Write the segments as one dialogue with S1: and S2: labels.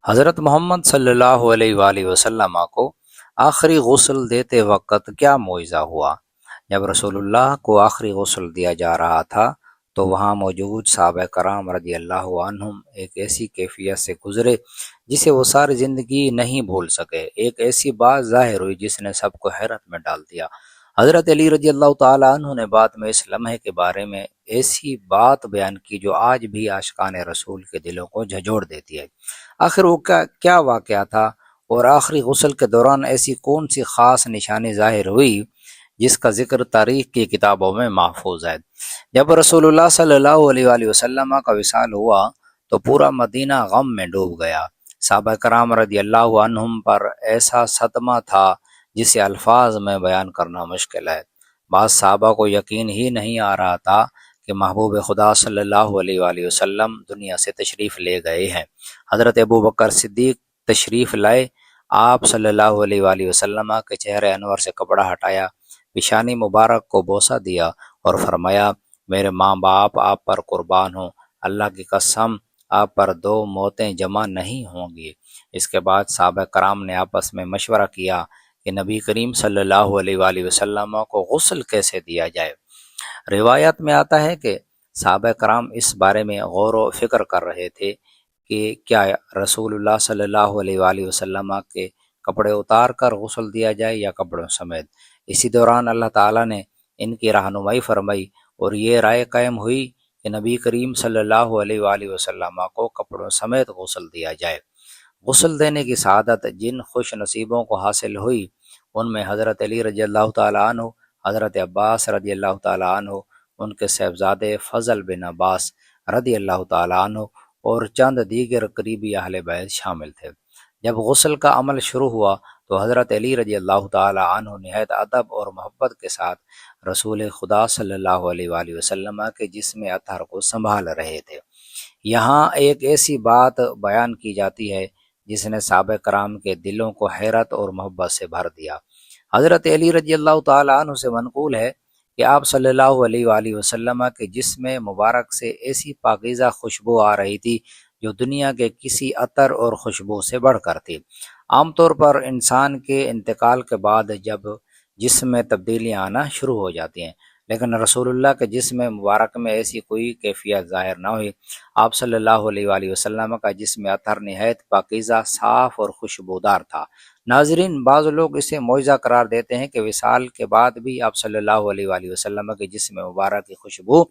S1: حضرت محمد صلی اللہ علیہ وآلہ وسلم کو آخری غسل دیتے وقت کیا معجزہ ہوا؟ جب رسول اللہ کو آخری غسل دیا جا رہا تھا تو وہاں موجود صحابہ کرام رضی اللہ عنہم ایک ایسی کیفیت سے گزرے جسے وہ ساری زندگی نہیں بھول سکے۔ ایک ایسی بات ظاہر ہوئی جس نے سب کو حیرت میں ڈال دیا۔ حضرت علی رضی اللہ تعالیٰ عنہ نے بعد میں اس لمحے کے بارے میں ایسی بات بیان کی جو آج بھی عاشقان رسول کے دلوں کو جھنجھوڑ دیتی ہے۔ آخر وہ کیا واقعہ تھا اور آخری غسل کے دوران ایسی کون سی خاص نشانی ظاہر ہوئی جس کا ذکر تاریخ کی کتابوں میں محفوظ ہے؟ جب رسول اللہ صلی اللہ علیہ وآلہ وسلم کا وصال ہوا تو پورا مدینہ غم میں ڈوب گیا۔ صحابہ کرام رضی اللہ عنہم پر ایسا صدمہ تھا جسے الفاظ میں بیان کرنا مشکل ہے۔ بعض صحابہ کو یقین ہی نہیں آ رہا تھا کہ محبوب خدا صلی اللہ علیہ وآلہ وسلم دنیا سے تشریف لے گئے ہیں۔ حضرت ابو بکر صدیق تشریف لائے، آپ صلی اللہ علیہ وآلہ وسلم کے چہرے انور سے کپڑا ہٹایا، پیشانی مبارک کو بوسہ دیا اور فرمایا، میرے ماں باپ آپ پر قربان ہوں، اللہ کی قسم آپ پر دو موتیں جمع نہیں ہوں گی۔ اس کے بعد صحابہ کرام نے آپس میں مشورہ کیا کہ نبی کریم صلی اللہ علیہ وآلہ وسلم کو غسل کیسے دیا جائے۔ روایت میں آتا ہے کہ صحابہ کرام اس بارے میں غور و فکر کر رہے تھے کہ کیا رسول اللہ صلی اللہ علیہ وآلہ وسلم کے کپڑے اتار کر غسل دیا جائے یا کپڑوں سمیت۔ اسی دوران اللہ تعالیٰ نے ان کی رہنمائی فرمائی اور یہ رائے قائم ہوئی کہ نبی کریم صلی اللہ علیہ وآلہ وسلم کو کپڑوں سمیت غسل دیا جائے۔ غسل دینے کی سعادت جن خوش نصیبوں کو حاصل ہوئی ان میں حضرت علی رضی اللہ تعالیٰ عنہ، حضرت عباس رضی اللہ تعالیٰ عنہ، ان کے صاحبزادے فضل بن عباس رضی اللہ تعالیٰ عنہ اور چند دیگر قریبی اہل بیت شامل تھے۔ جب غسل کا عمل شروع ہوا تو حضرت علی رضی اللہ تعالیٰ عنہ نہایت ادب اور محبت کے ساتھ رسول خدا صلی اللہ علیہ وآلہ وسلم کے جسم اطہر کو سنبھال رہے تھے۔ یہاں ایک ایسی بات بیان کی جاتی ہے جس نے صحابہ کرام کے دلوں کو حیرت اور محبت سے بھر دیا۔ حضرت علی رضی اللہ تعالیٰ عنہ سے منقول ہے کہ آپ صلی اللہ علیہ وآلہ وسلم کے جسم مبارک سے ایسی پاکیزہ خوشبو آ رہی تھی جو دنیا کے کسی عطر اور خوشبو سے بڑھ کر تھی۔ عام طور پر انسان کے انتقال کے بعد جب جسم میں تبدیلیاں آنا شروع ہو جاتی ہیں، لیکن رسول اللہ کے جسم مبارک میں ایسی کوئی کیفیت ظاہر نہ ہوئی۔ آپ صلی اللہ علیہ وآلہ وسلم کا جسم اطہر نہایت پاکیزہ، صاف اور خوشبودار تھا۔ ناظرین، بعض لوگ اسے معجزہ قرار دیتے ہیں کہ وصال کے بعد بھی آپ صلی اللہ علیہ وآلہ وسلم کے جسم مبارک کی خوشبو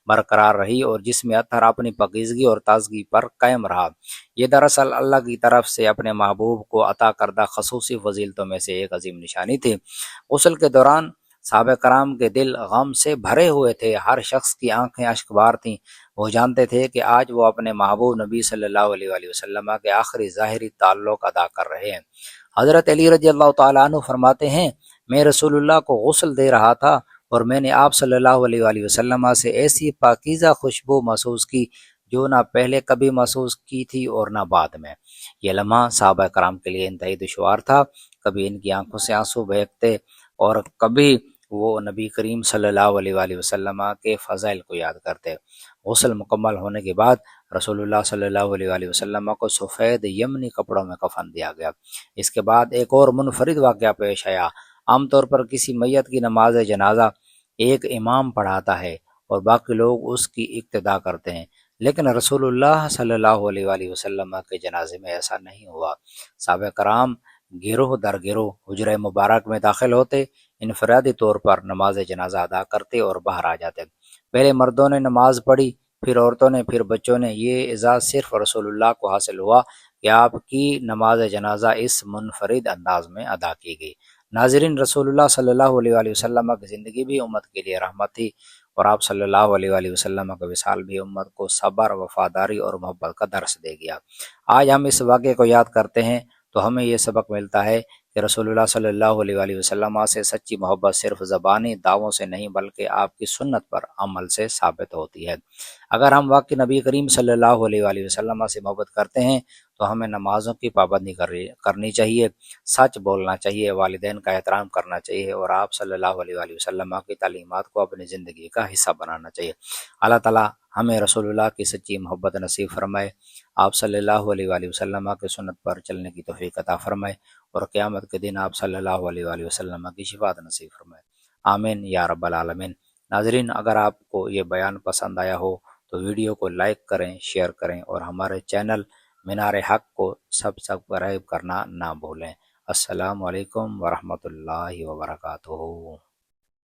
S1: برقرار رہی اور جسم اطہر اپنی پاکیزگی اور تازگی پر قائم رہا۔ یہ دراصل اللہ کی طرف سے اپنے محبوب کو عطا کردہ خصوصی فضیلتوں میں سے ایک عظیم نشانی تھی۔ غسل کے دوران صحابہ کرام کے دل غم سے بھرے ہوئے تھے، ہر شخص کی آنکھیں اشک بار تھیں۔ وہ جانتے تھے کہ آج وہ اپنے محبوب نبی صلی اللہ علیہ وآلہ وسلم کے آخری ظاہری تعلق ادا کر رہے ہیں۔ حضرت علی رضی اللہ تعالیٰ عنہ فرماتے ہیں، میں رسول اللہ کو غسل دے رہا تھا اور میں نے آپ صلی اللہ علیہ وآلہ وسلم سے ایسی پاکیزہ خوشبو محسوس کی جو نہ پہلے کبھی محسوس کی تھی اور نہ بعد میں۔ یہ لمحہ صحابہ کرام کے لیے انتہائی دشوار تھا۔ کبھی ان کی آنکھوں سے آنسو بہتے اور کبھی وہ نبی کریم صلی اللہ علیہ وآلہ وسلم کے فضائل کو یاد کرتے۔ غسل مکمل ہونے کے بعد رسول اللہ صلی اللہ علیہ وآلہ وسلم کو سفید یمنی کپڑوں میں کفن دیا گیا۔ اس کے بعد ایک اور منفرد واقعہ پیش آیا۔ عام طور پر کسی میت کی نماز جنازہ ایک امام پڑھاتا ہے اور باقی لوگ اس کی اقتداء کرتے ہیں، لیکن رسول اللہ صلی اللہ علیہ وآلہ وسلم کے جنازے میں ایسا نہیں ہوا۔ صحابہ کرام گروہ در گروہ حجرہ مبارک میں داخل ہوتے، انفرادی طور پر نماز جنازہ ادا کرتے اور باہر آ جاتے۔ پہلے مردوں نے نماز پڑھی، پھر عورتوں نے، پھر بچوں نے۔ یہ اعزاز صرف رسول اللہ کو حاصل ہوا کہ آپ کی نماز جنازہ اس منفرد انداز میں ادا کی گئی۔ ناظرین، رسول اللہ صلی اللہ علیہ وآلہ وسلم کی زندگی بھی امت کے لیے رحمت تھی اور آپ صلی اللہ علیہ وآلہ وسلم کا وصال بھی امت کو صبر، وفاداری اور محبت کا درس دے گیا۔ آج ہم اس واقعے کو یاد کرتے ہیں تو ہمیں یہ سبق ملتا ہے کہ رسول اللہ صلی اللہ علیہ وآلہ وسلم سے سچی محبت صرف زبانی دعووں سے نہیں بلکہ آپ کی سنت پر عمل سے ثابت ہوتی ہے۔ اگر ہم واقعی نبی کریم صلی اللہ علیہ وآلہ وسلم سے محبت کرتے ہیں تو ہمیں نمازوں کی پابندی کرنی چاہیے، سچ بولنا چاہیے، والدین کا احترام کرنا چاہیے اور آپ صلی اللہ علیہ وآلہ وسلم کی تعلیمات کو اپنی زندگی کا حصہ بنانا چاہیے۔ اللہ تعالیٰ ہمیں رسول اللہ کی سچی محبت نصیب فرمائے، آپ صلی اللہ علیہ وآلہ وسلم کی سنت پر چلنے کی توفیق عطا فرمائے، اور قیامت کے دن آپ صلی اللہ علیہ وآلہ وسلم کی شفاعت نصیب فرمائے، آمین یا رب العالمین۔ ناظرین، اگر آپ کو یہ بیان پسند آیا ہو تو ویڈیو کو لائک کریں، شیئر کریں، اور ہمارے چینل مینار حق کو سبسکرائب کرنا نہ بھولیں۔ السلام علیکم ورحمۃ اللہ وبرکاتہ۔